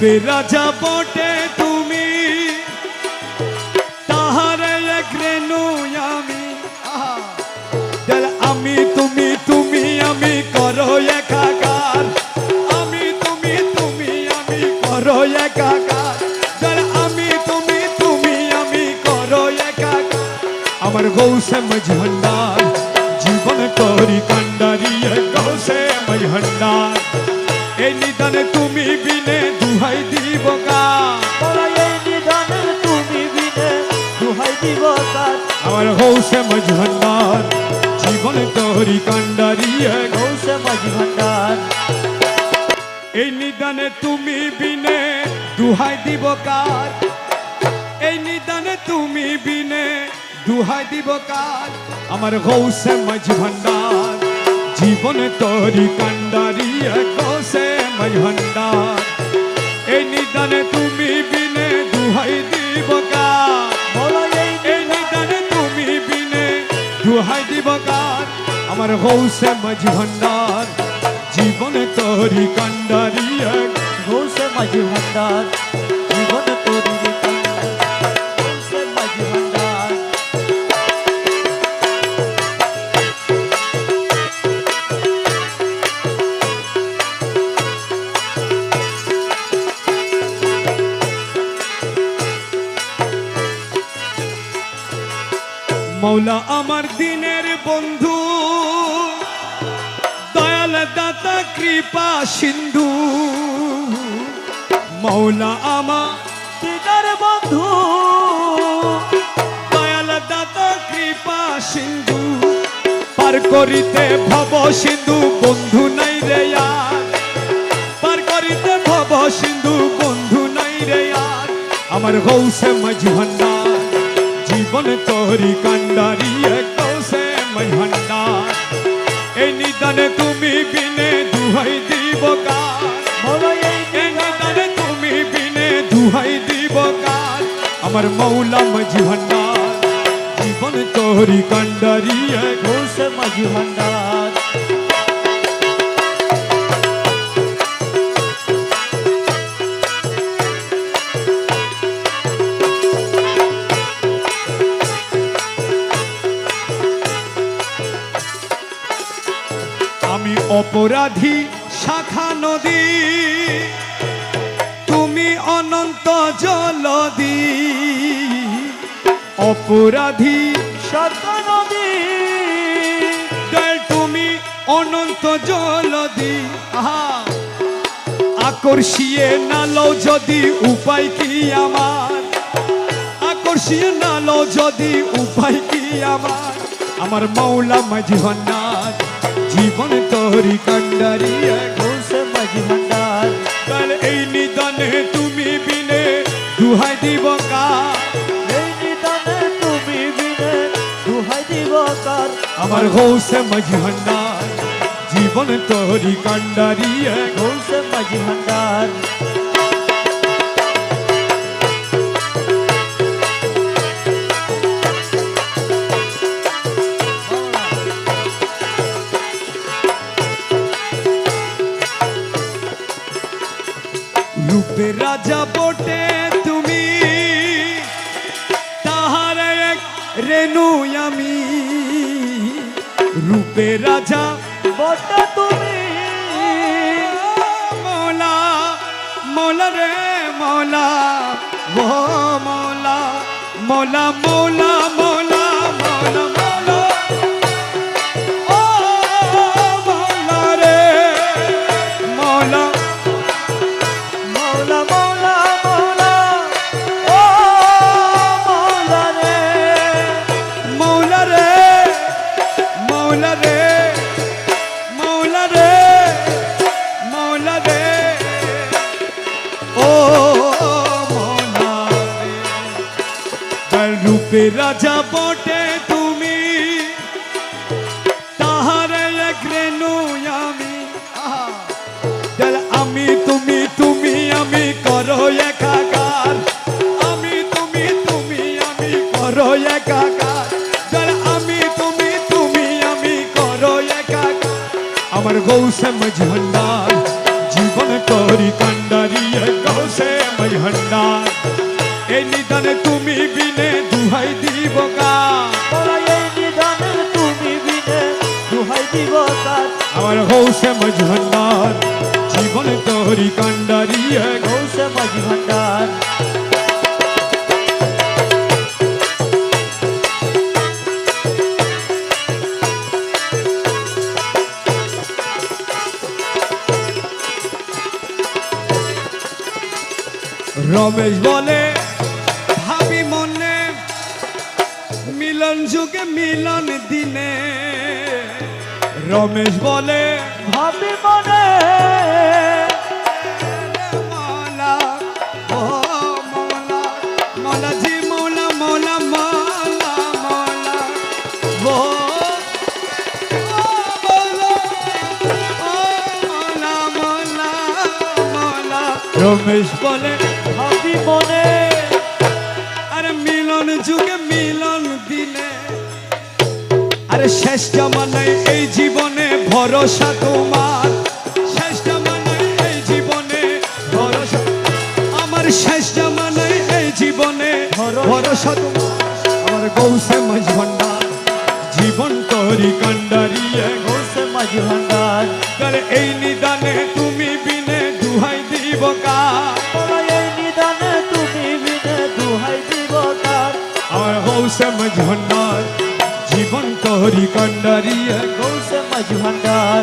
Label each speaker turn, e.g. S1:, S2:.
S1: রূপে রাজা বটে তুমি, তাহারে এক রেণু আমি। আমি তুমি তুমি আমি করো একাকার, আমি তুমি তুমি আমি করো একাকার। আমি তুমি তুমি আমি করো একাকার। আমার গৌসে মজহন্ডার জীবন করি কান্ডারি, গৌসে মজহন্ডার। এই নিদানে তুমি বিনে দুহাই দিব কার,
S2: এই নিদানে তুমি বিনে দুহাই দিব কার।
S1: আমার গৌসে মজহন্ডার জীবন করি কান্ডারি,
S2: গৌসে মজহন্ডার।
S1: এই নিদানে তুমি বিনে দুহাই দিব কার, এই নিদানে তুমি বিনে দুহাই দিব কার। আমার গৌসে মজহন্ডার জীবন তরি কান্ডারি, গৌসে মজহন্ডার। এই নিদানে তুমি বিনে দুহাই দিব কার, এই নিদানে তুমি বিনে দুহাই দিব কার। আমার গৌসে মজহন্ডার জীবন তরি কান্ডারি,
S2: গৌসে মজহন্ডার জীবন তরি গৌসে মজহন্ডার।
S1: মৌলা আমার দিনের বন্ধু, দয়াল দাতা কৃপা সিন্ধু। মৌলা আমার
S2: দিনের বন্ধু,
S1: দয়াল দাতা কৃপা সিন্ধু। পার করিতে ভব সিন্ধু বন্ধু নাই রে আর, পার করিতে ভব সিন্ধু বন্ধু নাই রে আর। আমার গৌসে মজহন্ডার জীবন তরি কান্ডারি, গৌসে মজহন্ডার। এই নিদানে তুমি বিনে দুহাই দিব কার, এই নিদানে তুমি বিনে দুহাই দিব কার। আমার মৌলা মজহন্ডার জীবন তরি কান্ডারি,
S2: গৌসে মজহন্ডার।
S1: আমি অপরাধী শাখা নদী, তুমি অনন্ত জলদি। অপরাধী
S2: শাখা নদী,
S1: তুমি অনন্ত জলদি। আহা আকর্ষিয়ে নালো যদি উপায় কি আমার, আকর্ষিয়ে নালো যদি উপায় কি আমার। আমার মৌলা মজহন্ডার জীবন তরি কান্ডারি,
S2: গৌসে মজহন্ডার।
S1: এই নিদানে তুমি বিনে দুহাই দিব কার,
S2: এই নিদানে তুমি বিনে দুহাই দিব কার।
S1: আমার গৌসে মজহন্ডার জীবন তরি কান্ডারি,
S2: গৌসে মজহন্ডার।
S1: রূপে রাজা বটে তুমি, তাহারে এক রেণু আমি। রূপে রাজা
S2: বটে তুমি,
S1: মৌলা মৌলা রে মৌলা, ও মৌলা মৌলা মৌলা মৌলা মৌলা মৌলা, ও মৌলা রে মৌলা,
S2: মৌলা মৌলা মৌলা, ও মৌলা রে
S1: মৌলা রে মৌলা রে মৌলা রে মৌলা রে, ও মৌলা রে। রূপে রাজা বটে তুমি, তাহারে এক রেণু আমি। আমি তুমি তুমি আমি করো একাকার, আমি তুমি তুমি আমি করো একাকার। আমি তুমি তুমি আমি করো একাকার। আমার গৌসে মজহন্ডার জীবন করি কান্ডারি, গৌসে মজহন্ডার এই নিদানে তুমি বিনে দুহাই দিব কার
S2: মোরা এই নিদানে তুমি বিনে দুহাই দিব কার
S1: আমার গৌসে মজহন্ডার জীবন তোরি কান্ডারি
S2: গৌসে মাঝি ভান্ডার
S1: রমেশ বলে ভাবি মনে মিলন যুগে মিলন দিনে রমেশ বলে
S2: ভাবি মনে
S1: মৌলা ও মৌলা মৌলা জি মৌলা মৌলা মৌলা মৌলা ও মৌলা মৌলা মৌলা রমেশ বলে
S2: ভাবি মনে
S1: আরে মিলন যুগে মিলন দিনে আরে শেষ জামানায় এই জীবনে ভরসা তোমার শেষ জামানায় এই জীবনে ভরসা আমার শেষ জামানায় এই জীবনে ভরসা তোমার আমার গৌসে মজভন্ডার জীবন তোরি কান্ডারিয়ে
S2: গৌসে মাঝি ভান্ডার
S1: তাহলে এই নিদানে তুমি বিনে দুহাই দিব কার
S2: মোরা এই নিদানে তুমি বিনে দুহাই দিব কার
S1: আমার গৌসে মজভন্ডার জীবন তোরি কান্ডারিয়ে
S2: গৌসে মাঝি ভান্ডার